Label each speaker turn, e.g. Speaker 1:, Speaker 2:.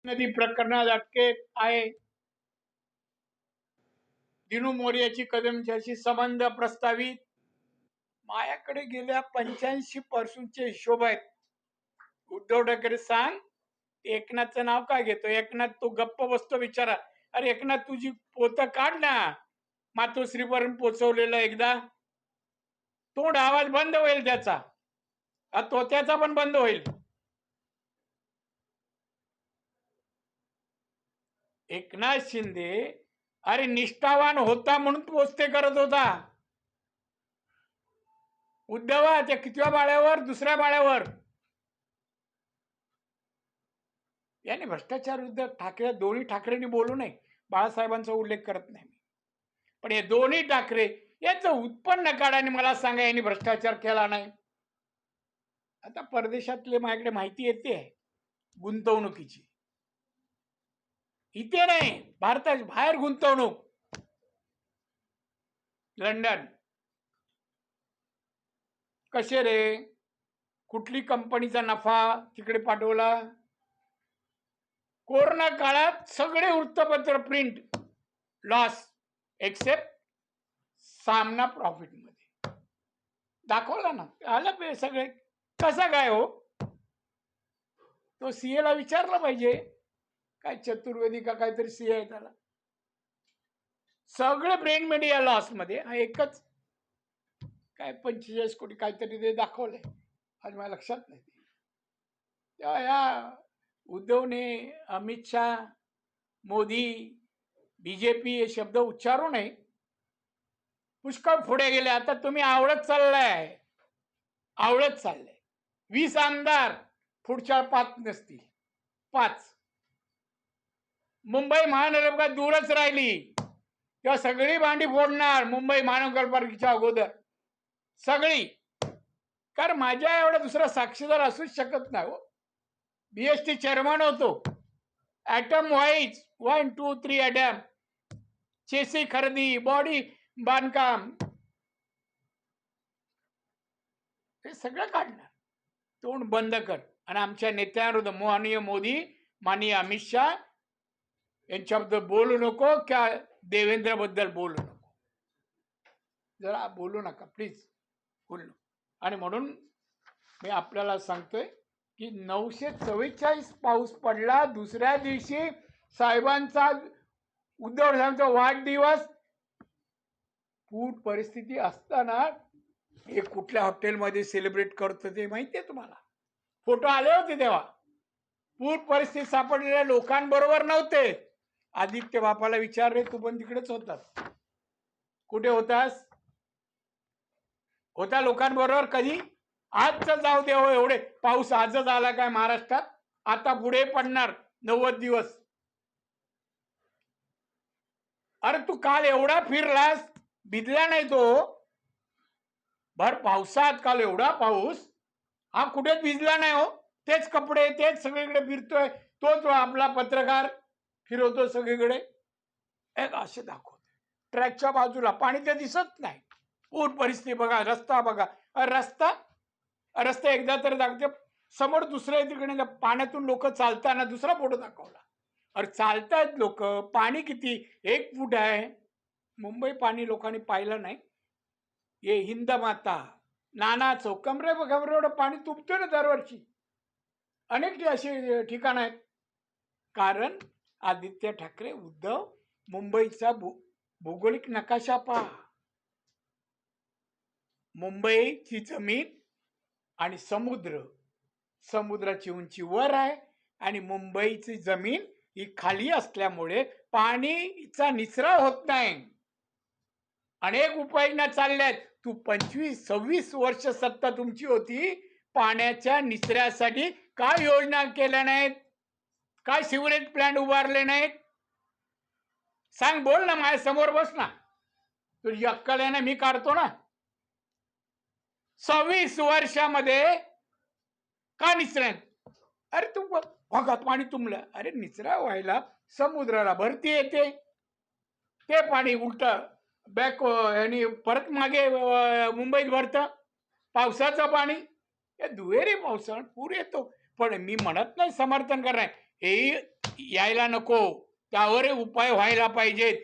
Speaker 1: नदी प्रकरणात अटकेत आहे. दिनू मोर्याची कदमच्याशी संबंध प्रस्तावित. माझ्याकडे गेल्या 85% हिशोब आहेत. उद्धव ठाकरे सांग, एकनाथचं नाव काय घेतो? एकनाथ तो गप्प बसतो बिचारा. अरे एकनाथ तुझी पोतं काढ ना, मातोश्रीपर्यंत पोचवलेलं एकदा. तोंड आवाज बंद होईल त्याचा, तोत्याचा पण बंद होईल. एकनाथ शिंदे अरे निष्ठावान होता म्हणून पोचते करत होता. उद्धवा त्या कितव्या बाळ्यावर? दुसऱ्या बाळ्यावर. याने भ्रष्टाचार विरुद्ध ठाकरे, दोन्ही ठाकरेंनी बोलू नये. बाळासाहेबांचा उल्लेख करत नाही, पण हे दोन्ही ठाकरे याचं उत्पन्न काढाने मला सांगा यांनी भ्रष्टाचार केला नाही. आता परदेशातले माझ्याकडे माहिती येते गुंतवणुकीची. इथे नाही, भारताच्या बाहेर गुंतवणूक. लंडन. कसे रे? कुठली कंपनीचा नफा तिकडे पाठवला? कोरोना काळात सगळे वृत्तपत्र प्रिंट लॉस, एक्सेप्ट सामना प्रॉफिट मध्ये दाखवला ना. आलं सगळे. कसा काय हो? तो सीए ला विचारलं पाहिजे. काय चतुर्वेदी का काहीतरी सीए आहे त्याला. सगळे ब्रेन मीडिया लॉस मध्ये. हा एकच काय 45 कोटी काहीतरी ते दाखवलंय. आज माझ्या लक्षात नाही. या उद्धवने, अमित शाह, मोदी, बीजेपी हे शब्द उच्चारू नये. पुष्कळ पुढे गेले. आता तुम्ही आवडत चाललाय. 20 आमदार पुढच्या 5 नसतील. 5. मुंबई महानगरपालिका दूरच राहिली तेव्हा सगळी भांडी फोडणार मुंबई महानगरपालिकेच्या अगोदर सगळी. कारण माझ्या एवढा दुसरा साक्षीदार असूच शकत नाही हो. बीएसटी चेअरमन होतो. ॲटम वाईज 1, 2, 3 ॲटम, चेसी खरेदी, बॉडी बांधकाम, हे सगळं काढणार. तोंड बंद कर. आणि आमच्या नेत्यांविरुद्ध माननीय मोदी, माननीय अमित शाह यांच्याबद्दल बोलू नको, क्या देवेंद्र बद्दल बोलू नको. जरा बोलू नका प्लीज, बोलू. आणि म्हणून मी आपल्याला सांगतोय की 944 पाऊस पडला. दुसऱ्या दिवशी साहेबांचा, उद्धव साहेबांचा वाढदिवस. पूर परिस्थिती असताना हे कुठल्या हॉटेलमध्ये सेलिब्रेट करत ते माहिती आहे तुम्हाला? फोटो आले होते तेव्हा. पूर परिस्थिती सापडलेल्या लोकांबरोबर नव्हते. आदित्य बापाला विचारले, तू पण तिकडेच होतास. कुठे होतास? होता लोकांबरोबर. कधी? आजच जाऊ दे हो. एवढे पाऊस आजच आला काय महाराष्ट्रात? आता पुढे पडणार 90 दिवस. अरे तू काल एवढा फिरलास, भिजला नाही तो? भर पावसात काल एवढा पाऊस, हा कुठेच भिजला नाही हो. तेच कपडे, तेच सगळीकडे फिरतोय. तोच आपला पत्रकार फिरवतो सगळीकडे. एक असे दाखवतो. ट्रॅकच्या बाजूला पाणी ते दिसत नाही. पूर परिस्थिती बघा, रस्ता बघा. रस्ता एकदा तर दाखवते. समोर दुसऱ्या तिकडे पाण्यातून लोक चालताना दुसरा फोटो दाखवला. अरे चालतायत लोक, पाणी किती? 1 फूट आहे. मुंबई पाणी लोकांनी पाहिलं नाही. हे हिंद माता, नाना चौक, कमरे एवढं पाणी तुंबतोय ना दरवर्षी. अनेक असे ठिकाण आहेत. कारण आदित्य ठाकरे, उद्धव, मुंबईचा भौगोलिक नकाशा पहा. मुंबईची जमीन आणि समुद्र, समुद्राची उंची वर आहे आणि मुंबईची जमीन ही खाली असल्यामुळे पाणीचा निचरा होत नाही. अनेक उपाययोजना चालल्यात. तू 25-26 वर्ष सत्ता तुमची होती, पाण्याच्या निचऱ्यासाठी काय योजना केल्या नाहीत? काय सिवरेज प्लांट उभारले नाहीत? सांग, बोल ना, माझ्या समोर बस ना. तुझी अक्कल आहे ना, मी काढतो ना. 26 वर्षामध्ये का निचरा? अरे तू भागात पाणी तुंबलं. अरे निचरा व्हायला समुद्राला भरती येते, ते पाणी उलट बॅक आणि परत मागे मुंबईत भरतं. पावसाचं पाणी हे दुहेरी पावसाळ्यात पूर येतो. पण मी म्हणत नाही समर्थन करणार. हे यायला नको, त्यावर उपाय व्हायला पाहिजेत.